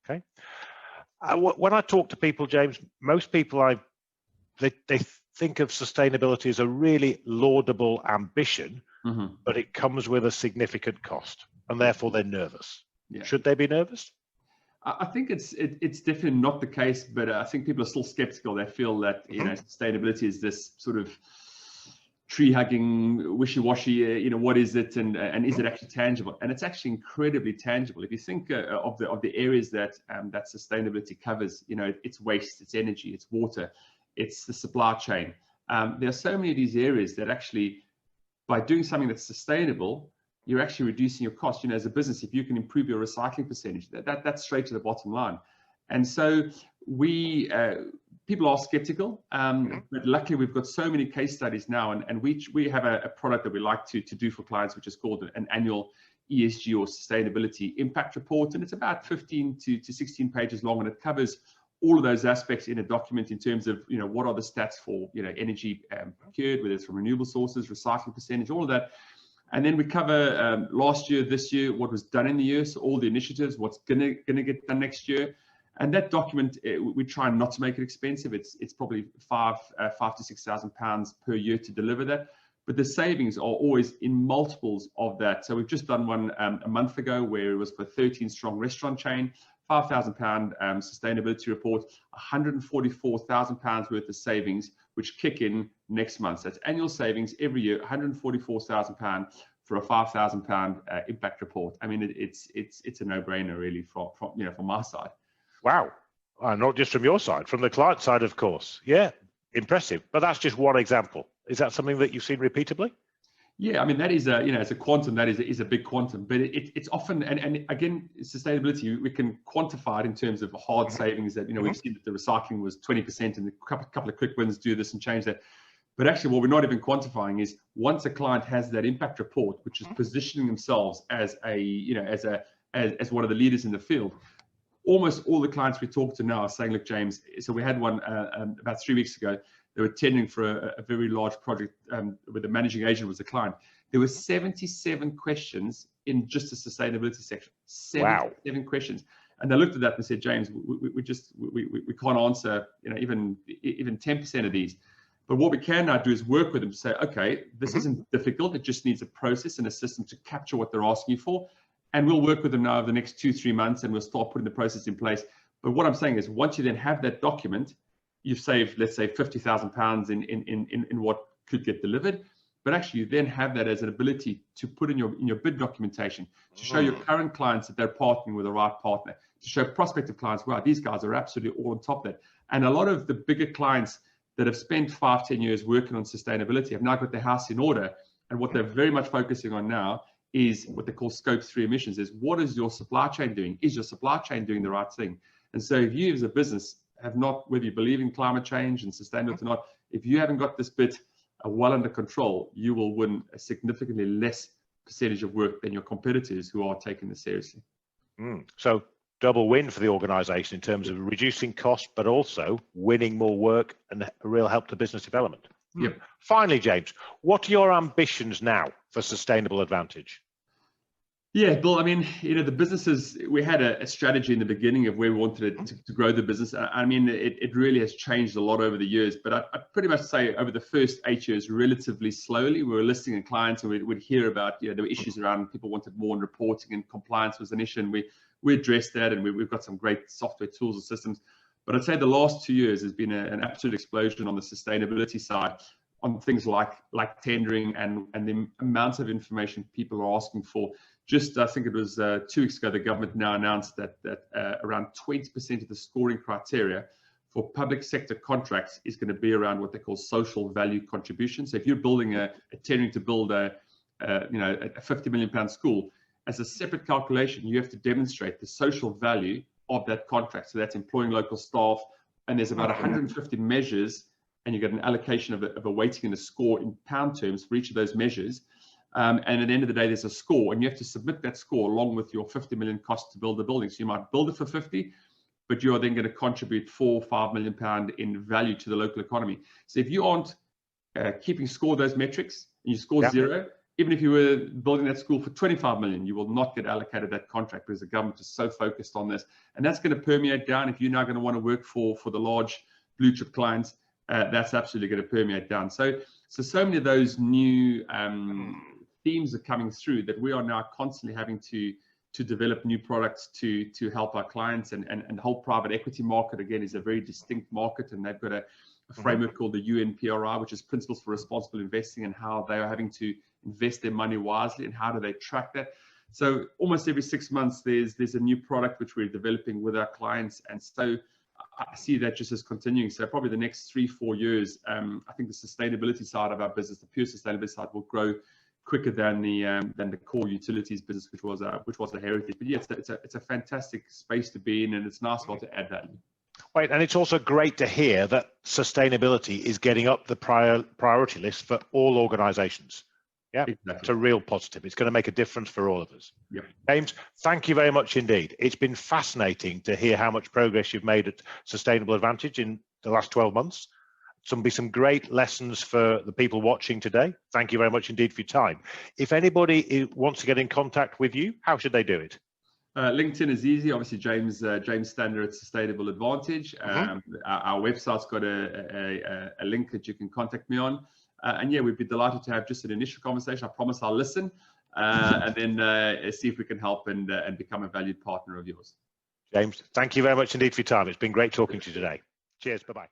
Okay. When I talk to people, James, most people they think of sustainability as a really laudable ambition, but it comes with a significant cost, and therefore they're nervous. Yeah. Should they be nervous? I think it's definitely not the case, but I think people are still skeptical. They feel that sustainability is this sort of tree-hugging, wishy-washy. What is it, and is it actually tangible? And it's actually incredibly tangible. If you think of the areas that sustainability covers, it's waste, it's energy, it's water, it's the supply chain. There are so many of these areas that actually, by doing something that's sustainable, you're actually reducing your cost. As a business, if you can improve your recycling percentage, that's straight to the bottom line. And so people are skeptical, but luckily we've got so many case studies now, and we have a product that we like to do for clients, which is called an annual ESG or sustainability impact report, and it's about 15 to 16 pages long, and it covers all of those aspects in a document in terms of what are the stats for energy procured, whether it's from renewable sources, recycling percentage, all of that. And then we cover last year, this year, what was done in the year, so all the initiatives, what's gonna get done next year. And that document, we try not to make it expensive. It's probably £5,000 to £6,000 per year to deliver that. But the savings are always in multiples of that. So we've just done one a month ago where it was for a 13-strong restaurant chain, £5,000 sustainability report, £144,000 worth of savings, which kick in next month. So that's annual savings every year, £144,000 for a £5,000 impact report. I mean, it's a no-brainer really from my side. Wow, not just from your side, from the client side, of course. Yeah, impressive. But that's just one example. Is that something that you've seen repeatedly? Yeah, I mean, that is it's a quantum, that is a big quantum, but it's often, and again, sustainability, we can quantify it in terms of hard savings that, we've seen that the recycling was 20% and a couple of quick wins do this and change that. But actually what we're not even quantifying is once a client has that impact report, which is positioning themselves as as one of the leaders in the field, almost all the clients we talk to now are saying, look, James, so we had one about 3 weeks ago. They were tendering for a very large project where the managing agent was a client. There were 77 questions in just the sustainability section. 77 questions. And they looked at that and said, James, we can't answer even 10% of these. But what we can now do is work with them to say, okay, this isn't difficult. It just needs a process and a system to capture what they're asking you for. And we'll work with them now over the next 2-3 months, and we'll start putting the process in place. But what I'm saying is, once you then have that document, you've saved, let's say, £50,000 in what could get delivered. But actually, you then have that as an ability to put in your bid documentation, to show your current clients that they're partnering with the right partner, to show prospective clients, wow, these guys are absolutely all on top of that. And a lot of the bigger clients that have spent 5-10 years working on sustainability have now got their house in order. And what they're very much focusing on now is what they call scope 3 emissions, is what is your supply chain doing? Is your supply chain doing the right thing? And so if you as a business have not, whether you believe in climate change and sustainability or not, if you haven't got this bit well under control, you will win a significantly less percentage of work than your competitors who are taking this seriously. So double win for the organization in terms of reducing costs, but also winning more work and a real help to business development. Yep. Finally, James, what are your ambitions now for Sustainable Advantage? Yeah, Bill, I mean, the businesses, we had a strategy in the beginning of where we wanted to grow the business. I mean, it really has changed a lot over the years, but I'd pretty much say over the first 8 years, relatively slowly, we were listening to clients and we'd hear about, there were issues around people wanted more in reporting, and compliance was an issue, and we addressed that, and we've got some great software tools and systems. But I'd say the last 2 years has been an absolute explosion on the sustainability side, on things like tendering and the amount of information people are asking for. Just, I think it was 2 weeks ago, the government now announced that around 20% of the scoring criteria for public sector contracts is going to be around what they call social value contribution. So if you're building tendering to build a £50 million school, as a separate calculation, you have to demonstrate the social value of that contract. So that's employing local staff, and there's about 150 measures, and you get an allocation of a weighting and a score in pound terms for each of those measures. And at the end of the day, there's a score, and you have to submit that score along with your 50 million cost to build the building. So you might build it for 50, but you are then going to contribute £4 or £5 million in value to the local economy. So if you aren't keeping score of those metrics, and you score 0, even if you were building that school for 25 million, you will not get allocated that contract because the government is so focused on this. And that's going to permeate down. If you're now going to want to work for the large blue chip clients, that's absolutely going to permeate down. So many of those new themes are coming through that we are now constantly having to develop new products to help our clients. And the whole private equity market, again, is a very distinct market, and they've got a framework called the UNPRI, which is Principles for Responsible Investing, and how they are having to invest their money wisely and how do they track that. So almost every 6 months, there's a new product which we're developing with our clients, and so I see that just as continuing. So probably the next 3-4 years, I think the sustainability side of our business, the pure sustainability side, will grow quicker than the core utilities business, which was a heritage. But yeah, it's a fantastic space to be in, and it's nice to add value. Right, and it's also great to hear that sustainability is getting up the priority list for all organisations. Yeah, exactly. It's a real positive. It's going to make a difference for all of us. Yep. James, thank you very much indeed. It's been fascinating to hear how much progress you've made at Sustainable Advantage in the last 12 months. Some great lessons for the people watching today. Thank you very much indeed for your time. If anybody wants to get in contact with you, how should they do it? LinkedIn is easy. Obviously, James Stander at Sustainable Advantage. Our website's got a link that you can contact me on. And yeah, we'd be delighted to have just an initial conversation. I promise I'll listen, and then see if we can help and become a valued partner of yours. James, thank you very much indeed for your time. It's been great talking to you today. Cheers. Bye-bye.